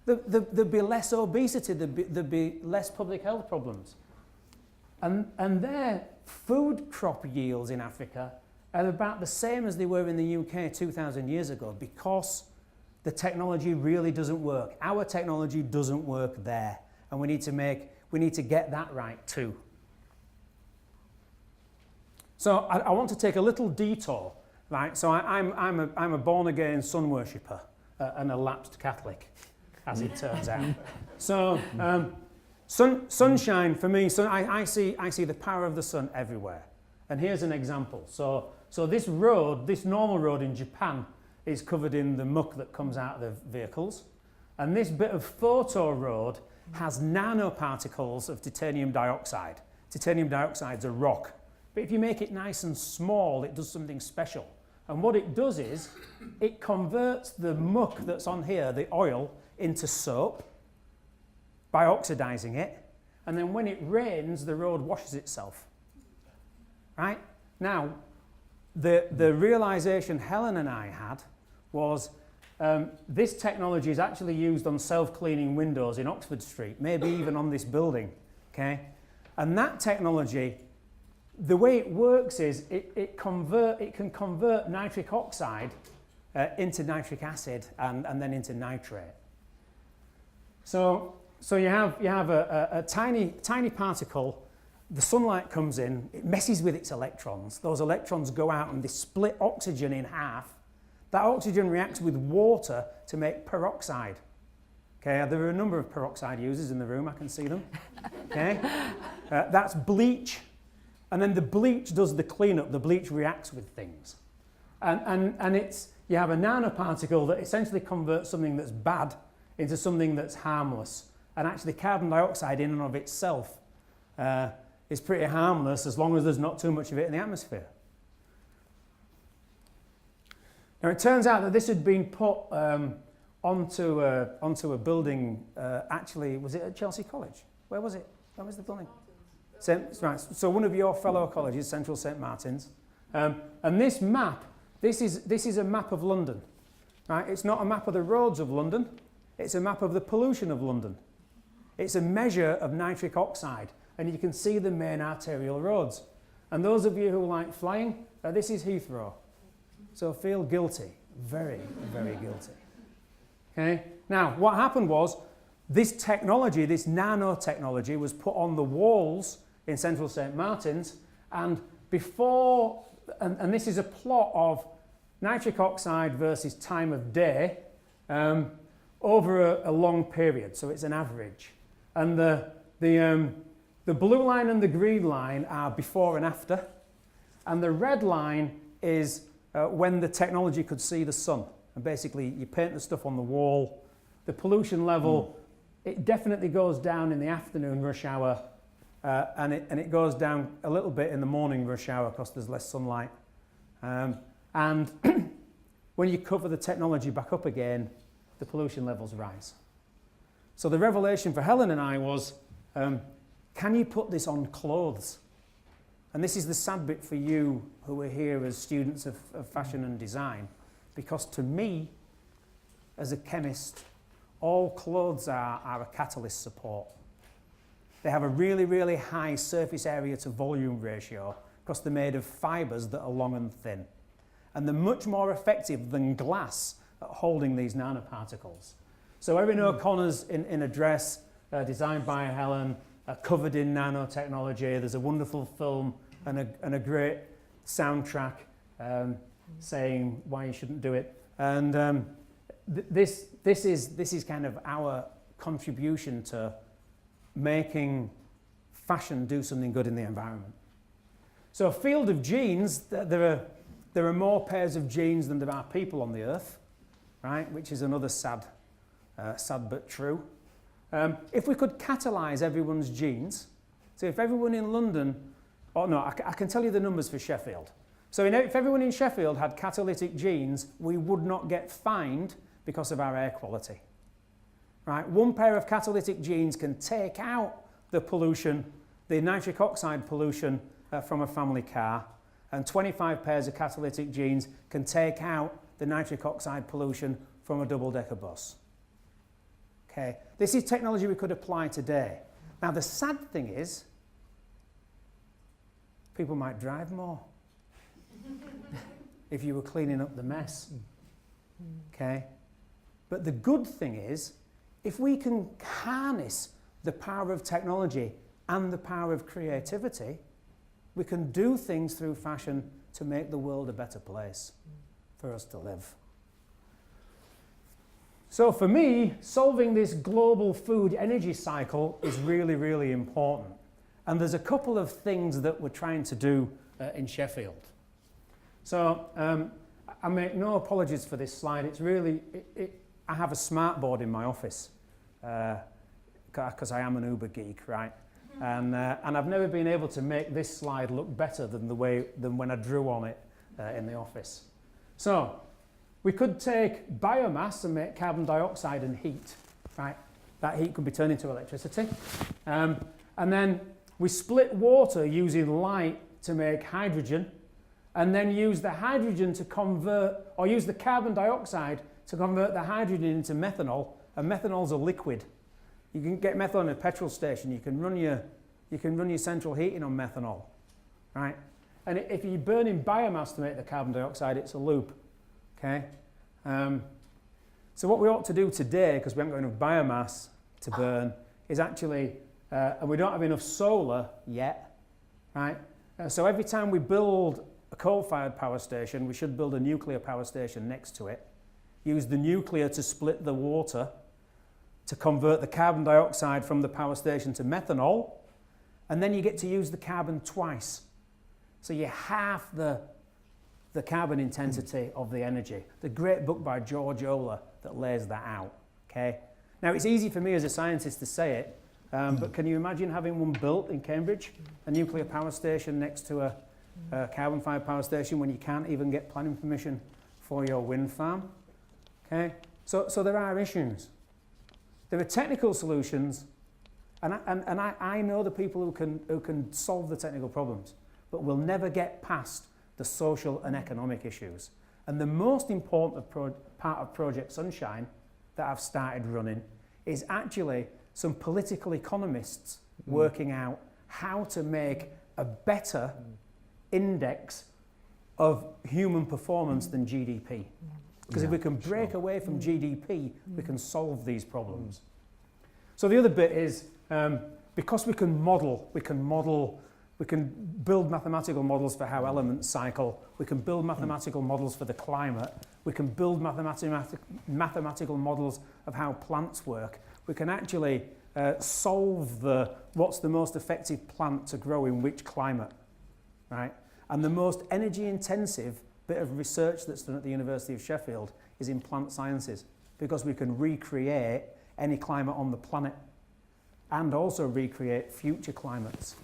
There'd be less obesity, there'd be less public health problems. And their food crop yields in Africa are about the same as they were in the UK 2,000 years ago because the technology really doesn't work. Our technology doesn't work there. And we need to get that right too. So I want to take a little detour, right? So I'm a born-again sun worshipper and a lapsed Catholic, as it turns out. So sunshine for me, I see the power of the sun everywhere. And here's an example. So this road, this normal road in Japan, is covered in the muck that comes out of the vehicles. And this bit of photo road has nanoparticles of titanium dioxide. Titanium dioxide's a rock. But if you make it nice and small, it does something special. And what it does is, it converts the muck that's on here, the oil, into soap by oxidizing it. And then when it rains, the road washes itself. Right? Now, the realization Helen and I had was this technology is actually used on self-cleaning windows in Oxford Street, maybe even on this building. Okay? And that technology, the way it works is it can convert nitric oxide into nitric acid and then into nitrate. So you have a tiny particle. The sunlight comes in, it messes with its electrons. Those electrons go out and they split oxygen in half. That oxygen reacts with water to make peroxide. Okay, there are a number of peroxide users in the room, I can see them. Okay, that's bleach, and then the bleach does the cleanup. The bleach reacts with things, and it's, you have a nanoparticle that essentially converts something that's bad into something that's harmless. And actually carbon dioxide in and of itself is pretty harmless as long as there's not too much of it in the atmosphere. Now it turns out that this had been put onto a building, actually, was it at Chelsea College? Where was it? Where was the building? Right, so one of your fellow colleges, Central St Martin's. And this map, this is a map of London. Right? It's not a map of the roads of London, it's a map of the pollution of London. It's a measure of nitric oxide, and you can see the main arterial roads. And those of you who like flying, this is Heathrow. So feel guilty, very, very guilty. Okay? Now, what happened was, this technology, this nanotechnology, was put on the walls in Central St Martin's, and before, and this is a plot of nitric oxide versus time of day over a long period, so it's an average. And the blue line and the green line are before and after, and the red line is when the technology could see the sun. And basically, you paint the stuff on the wall. The pollution level, it definitely goes down in the afternoon rush hour, and it goes down a little bit in the morning rush hour because there's less sunlight. And when you cover the technology back up again, the pollution levels rise. So the revelation for Helen and I was, can you put this on clothes? And this is the sad bit for you who are here as students of fashion and design, because to me, as a chemist, all clothes are a catalyst support. They have a really, really high surface area to volume ratio because they're made of fibres that are long and thin. And they're much more effective than glass at holding these nanoparticles. So Erin O'Connor's in a dress designed by Helen, covered in nanotechnology. There's a wonderful film and a great soundtrack saying why you shouldn't do it. And this is kind of our contribution to making fashion do something good in the environment. So a field of genes, there are more pairs of genes than there are people on the earth, right? Which is another sad but true. If we could catalyse everyone's genes, so if everyone in London, oh no, I can tell you the numbers for Sheffield. So if everyone in Sheffield had catalytic genes, we would not get fined because of our air quality. Right? One pair of catalytic genes can take out the pollution, the nitric oxide pollution from a family car, and 25 pairs of catalytic genes can take out the nitric oxide pollution from a double-decker bus. Okay, this is technology we could apply today. Now the sad thing is, people might drive more if you were cleaning up the mess. Okay, but the good thing is, if we can harness the power of technology and the power of creativity, we can do things through fashion to make the world a better place for us to live. So for me, solving this global food energy cycle is really, really important. And there's a couple of things that we're trying to do in Sheffield. So I make no apologies for this slide. It's really, I have a smart board in my office because I am an Uber geek, right? And I've never been able to make this slide look better than when I drew on it in the office. So we could take biomass and make carbon dioxide and heat, right? That heat could be turned into electricity. And then we split water using light to make hydrogen, and then use the hydrogen to convert, or use the carbon dioxide to convert the hydrogen into methanol, and methanol's a liquid. You can get methanol in a petrol station. You can run your central heating on methanol, right? And if you're burning biomass to make the carbon dioxide, it's a loop, okay? So what we ought to do today, because we haven't got enough biomass to burn, is actually, and we don't have enough solar yet, right? So every time we build a coal-fired power station, we should build a nuclear power station next to it, use the nuclear to split the water, to convert the carbon dioxide from the power station to methanol, and then you get to use the carbon twice. So you half the carbon intensity of the energy. The great book by George Oler that lays that out. Okay. Now it's easy for me as a scientist to say it, but can you imagine having one built in Cambridge, a nuclear power station next to a carbon-fired power station when you can't even get planning permission for your wind farm? Okay. So there are issues. There are technical solutions, and I know the people who can solve the technical problems, but we'll never get past the social and economic issues. And the most important part of Project Sunshine that I've started running is actually some political economists working out how to make a better index of human performance than GDP. Because if we can break away from GDP, we can solve these problems. So the other bit is, because we can build mathematical models for how elements cycle, we can build mathematical models for the climate, we can build mathematical models of how plants work, we can actually solve what's the most effective plant to grow in which climate, right? And the most energy intensive bit of research that's done at the University of Sheffield is in plant sciences, because we can recreate any climate on the planet and also recreate future climates,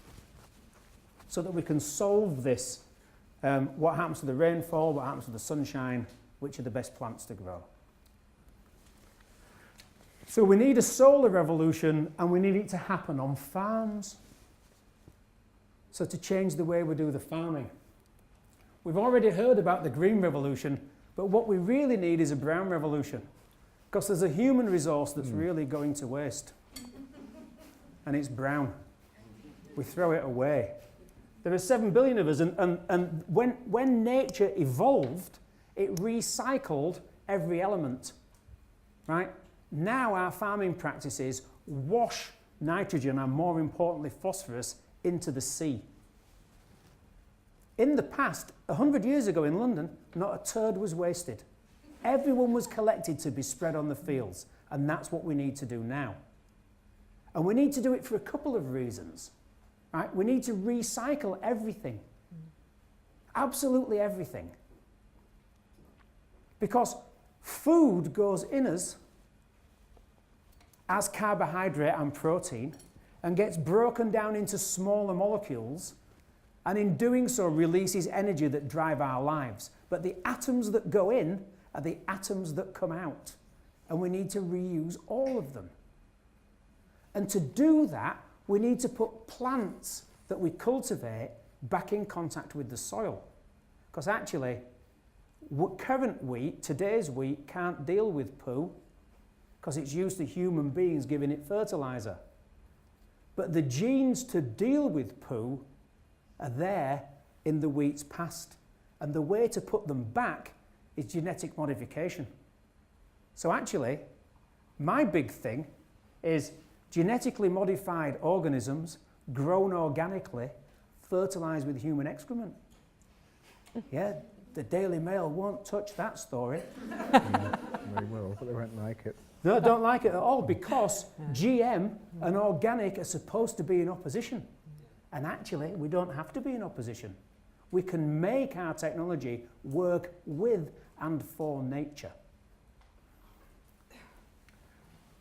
so that we can solve this, what happens to the rainfall, what happens to the sunshine, which are the best plants to grow. So we need a solar revolution, and we need it to happen on farms. So to change the way we do the farming. We've already heard about the green revolution, but what we really need is a brown revolution, because there's a human resource that's really going to waste, and it's brown. We throw it away. There are 7 billion of us, and when nature evolved, it recycled every element, right? Now our farming practices wash nitrogen, and more importantly phosphorus, into the sea. In the past, 100 years ago in London, not a turd was wasted. Everyone was collected to be spread on the fields, and that's what we need to do now. And we need to do it for a couple of reasons. Right? We need to recycle everything. Absolutely everything. Because food goes in us as carbohydrate and protein and gets broken down into smaller molecules, and in doing so releases energy that drive our lives. But the atoms that go in are the atoms that come out, and we need to reuse all of them. And to do that, we need to put plants that we cultivate back in contact with the soil. Because actually, current wheat, today's wheat, can't deal with poo because it's used to human beings giving it fertilizer. But the genes to deal with poo are there in the wheat's past. And the way to put them back is genetic modification. So actually, my big thing is genetically modified organisms grown organically, fertilised with human excrement. Yeah, the Daily Mail won't touch that story. Yeah, they will, but they won't like it. No, don't like it at all, because GM and organic are supposed to be in opposition. And actually, we don't have to be in opposition. We can make our technology work with and for nature.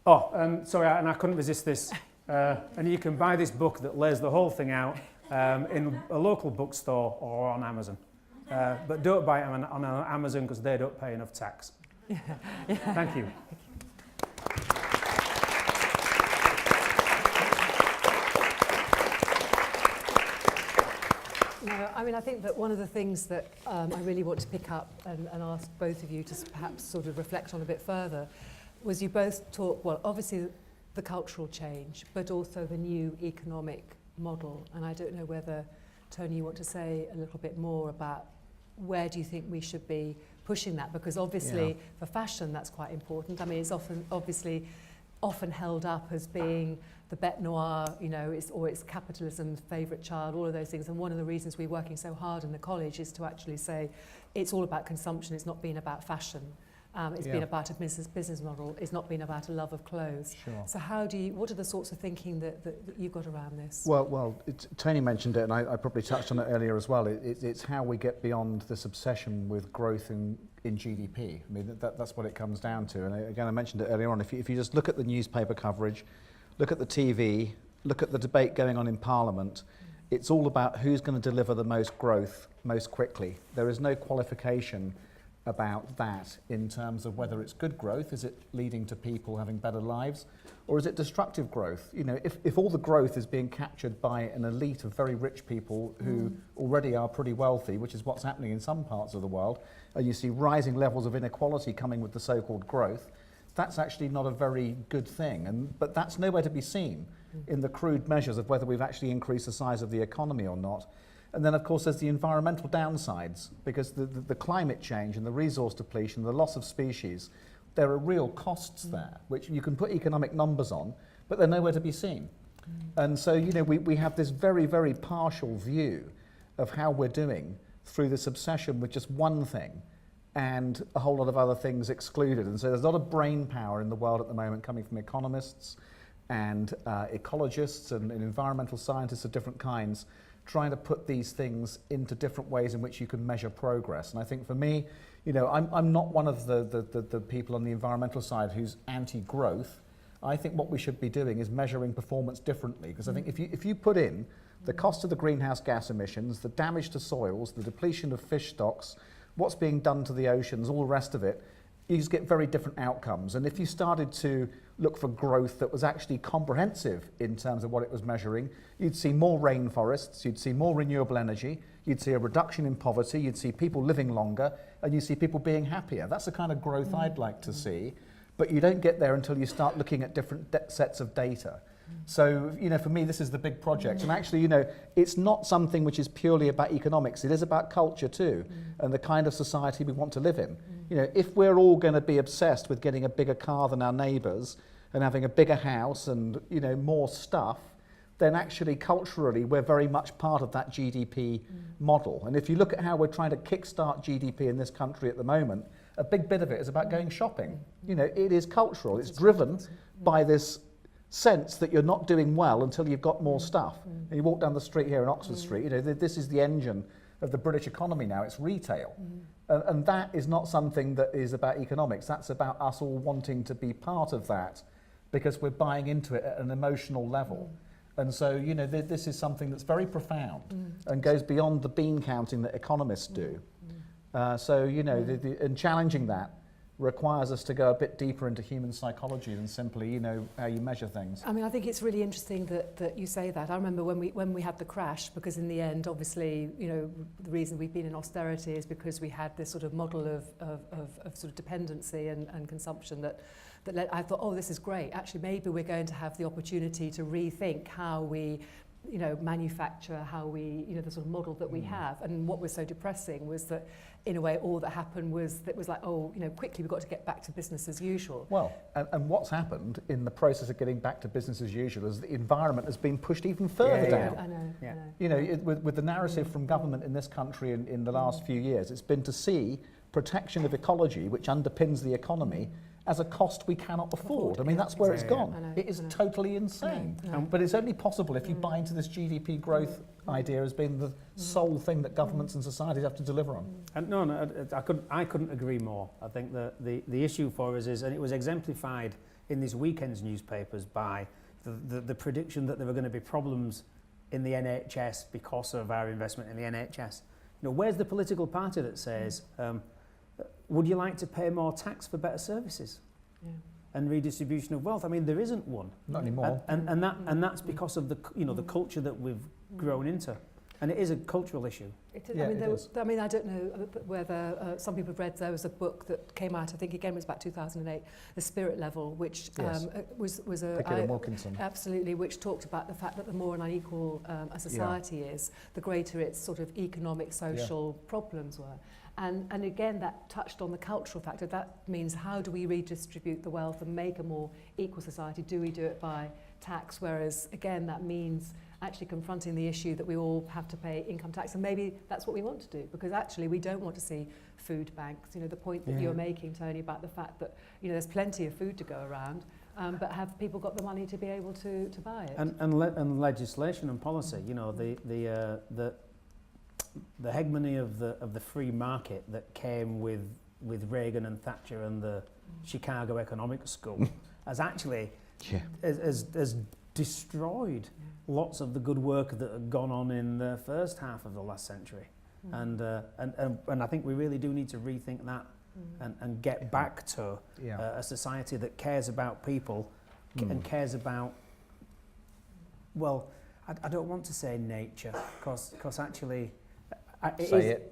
Oh, sorry, and I couldn't resist this. And you can buy this book that lays the whole thing out in a local bookstore or on Amazon. But don't buy it on Amazon because they don't pay enough tax. Thank you. No, I mean, I think that one of the things that I really want to pick up and ask both of you to perhaps sort of reflect on a bit further was you both talk, well, obviously the cultural change, but also the new economic model. And I don't know whether, Tony, you want to say a little bit more about where do you think we should be pushing that? Because obviously for fashion, that's quite important. I mean, it's often held up as being the bête noire, you know, it's capitalism's favourite child, all of those things. And one of the reasons we're working so hard in the college is to actually say it's all about consumption, it's not being about fashion. It's been about a business model. It's not been about a love of clothes. Sure. So what are the sorts of thinking that you've got around this? Well, Tony mentioned it, and I probably touched on it earlier as well. It's how we get beyond this obsession with growth in GDP. I mean, that's what it comes down to. And again, I mentioned it earlier on. If you just look at the newspaper coverage, look at the TV, look at the debate going on in Parliament, it's all about who's going to deliver the most growth most quickly. There is no qualification about that in terms of whether it's good growth, is it leading to people having better lives, or is it destructive growth? You know, if all the growth is being captured by an elite of very rich people who already are pretty wealthy, which is what's happening in some parts of the world, and you see rising levels of inequality coming with the so-called growth, that's actually not a very good thing. But that's nowhere to be seen in the crude measures of whether we've actually increased the size of the economy or not. And then, of course, there's the environmental downsides, because the climate change and the resource depletion, the loss of species, there are real costs there, which you can put economic numbers on, but they're nowhere to be seen. And so, you know, we have this very, very partial view of how we're doing through this obsession with just one thing and a whole lot of other things excluded. And so there's a lot of brain power in the world at the moment coming from economists and ecologists and environmental scientists of different kinds, trying to put these things into different ways in which you can measure progress. And I think for me, you know, I'm not one of the people on the environmental side who's anti-growth. I think what we should be doing is measuring performance differently, because I think if you put in the cost of the greenhouse gas emissions, the damage to soils, the depletion of fish stocks, what's being done to the oceans, all the rest of it, you just get very different outcomes. And if you started to look for growth that was actually comprehensive in terms of what it was measuring, you'd see more rainforests, you'd see more renewable energy, you'd see a reduction in poverty, you'd see people living longer, and you see people being happier. That's the kind of growth I'd like to see. But you don't get there until you start looking at different sets of data. So, you know, for me, this is the big project. And actually, you know, it's not something which is purely about economics. It is about culture too, and the kind of society we want to live in. You know, if we're all going to be obsessed with getting a bigger car than our neighbours and having a bigger house and, you know, more stuff, then actually culturally we're very much part of that GDP model. And if you look at how we're trying to kickstart GDP in this country at the moment, a big bit of it is about going shopping. You know, it is cultural. It's driven by this sense that you're not doing well until you've got more stuff. And you walk down the street here in Oxford Street, you know, this is the engine of the British economy now, it's retail. And that is not something that is about economics, that's about us all wanting to be part of that because we're buying into it at an emotional level. And so, you know, this is something that's very profound and goes beyond the bean counting that economists do. So, you know, and challenging that requires us to go a bit deeper into human psychology than simply, you know, how you measure things. I mean, I think it's really interesting that you say that. I remember when we had the crash, because in the end, obviously, you know, the reason we've been in austerity is because we had this sort of model of sort of dependency and consumption that I thought, oh, this is great. Actually, maybe we're going to have the opportunity to rethink how we, you know, manufacture, how we, you know, the sort of model that we have. And what was so depressing was that, in a way, all that happened was that it was like, oh, you know, quickly we've got to get back to business as usual. Well, and what's happened in the process of getting back to business as usual is the environment has been pushed even further down. I know. You know, with the narrative from government in this country in the last few years, it's been to see protection of ecology, which underpins the economy, as a cost we cannot afford. I mean, that's where it's gone. It is totally insane. But it's only possible if you buy into this GDP growth idea as being the sole thing that governments and societies have to deliver on. And no, I couldn't agree more. I think that the issue for us is, and it was exemplified in this weekend's newspapers by the prediction that there were going to be problems in the NHS because of our investment in the NHS. You know, where's the political party that says, would you like to pay more tax for better services and redistribution of wealth? I mean, there isn't one. Not anymore. And that's because of the, you know, the culture that we've grown into. And it is a cultural issue. I mean, I don't know whether some people have read, there was a book that came out, I think again it was about 2008, The Spirit Level, which was a... Pickett and Wilkinson. Absolutely, which talked about the fact that the more unequal a society is, the greater its sort of economic, social problems were. And again, that touched on the cultural factor. That means how do we redistribute the wealth and make a more equal society? Do we do it by tax? Whereas, again, that means actually confronting the issue that we all have to pay income tax, and maybe that's what we want to do, because actually we don't want to see food banks. You know, the point that you're making, Tony, about the fact that, you know, there's plenty of food to go around, but have people got the money to be able to buy it? And legislation and policy, you know, the hegemony of the free market that came with Reagan and Thatcher and the Chicago Economic School has actually has destroyed lots of the good work that had gone on in the first half of the last century. And I think we really do need to rethink that and get back to a society that cares about people and cares about, well, I don't want to say nature, because actually...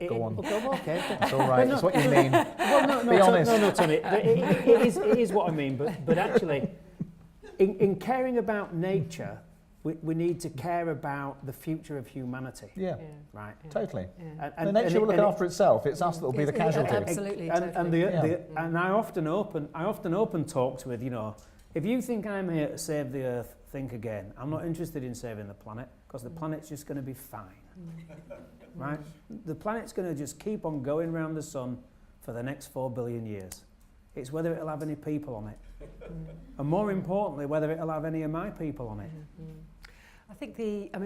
Go on. Okay. It's all right. It's what you mean. Well, Be honest. No, Tony. It is what I mean. But actually, in caring about nature, we need to care about the future of humanity. Yeah. Right. Totally. Yeah. The nature will look after itself. It's us that will be the casualty. Absolutely. And I often open talks with, you know, if you think I'm here to save the earth, think again. I'm not interested in saving the planet, because the planet's just going to be fine. Right? The planet's going to just keep on going around the sun for the next 4 billion years. It's whether it'll have any people on it. And more importantly, whether it'll have any of my people on it. I think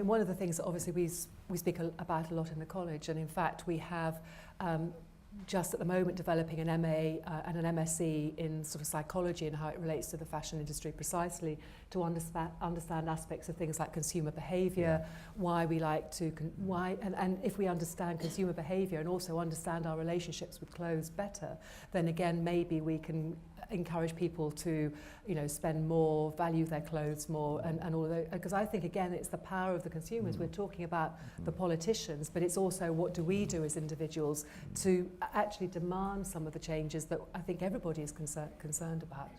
one of the things that obviously we speak about a lot in the college, and in fact we have just at the moment developing an MA and an MSc in sort of psychology and how it relates to the fashion industry, precisely to understand aspects of things like consumer behaviour, why we like to, and if we understand consumer behaviour and also understand our relationships with clothes better, then again maybe we can encourage people to, you know, spend more, value their clothes more, and all of those, because I think again it's the power of the consumers. We're talking about the politicians, but it's also what do we do as individuals to actually demand some of the changes that I think everybody is concerned about.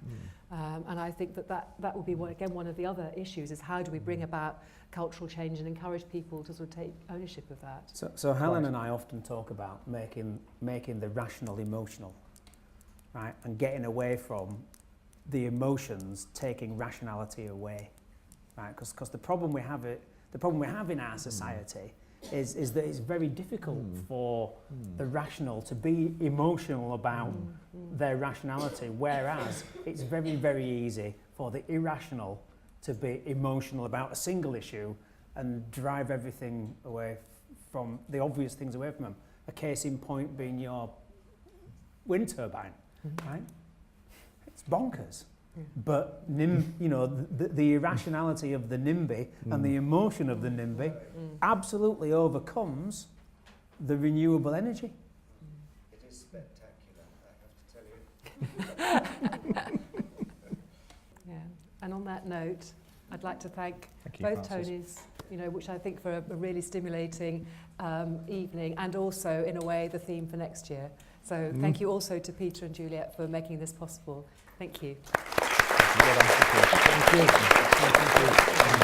And I think that will be one of the other issues, is how do we bring about cultural change and encourage people to sort of take ownership of that. So Helen and I often talk about making the rational emotional. Right, and getting away from the emotions, taking rationality away, right? Because the problem we have in our society is that it's very difficult for the rational to be emotional about their rationality, whereas it's very, very easy for the irrational to be emotional about a single issue and drive everything away from the obvious things away from them. A case in point being your wind turbine. Right? It's bonkers. But you know, the irrationality of the NIMBY and the emotion of the NIMBY absolutely overcomes the renewable energy. It is spectacular, I have to tell you. Yeah. And on that note, I'd like to thank you, both Frances. Tonys, you know, which I think for a really stimulating evening, and also in a way the theme for next year. So thank you also to Peter and Juliet for making this possible. Thank you. Thank you.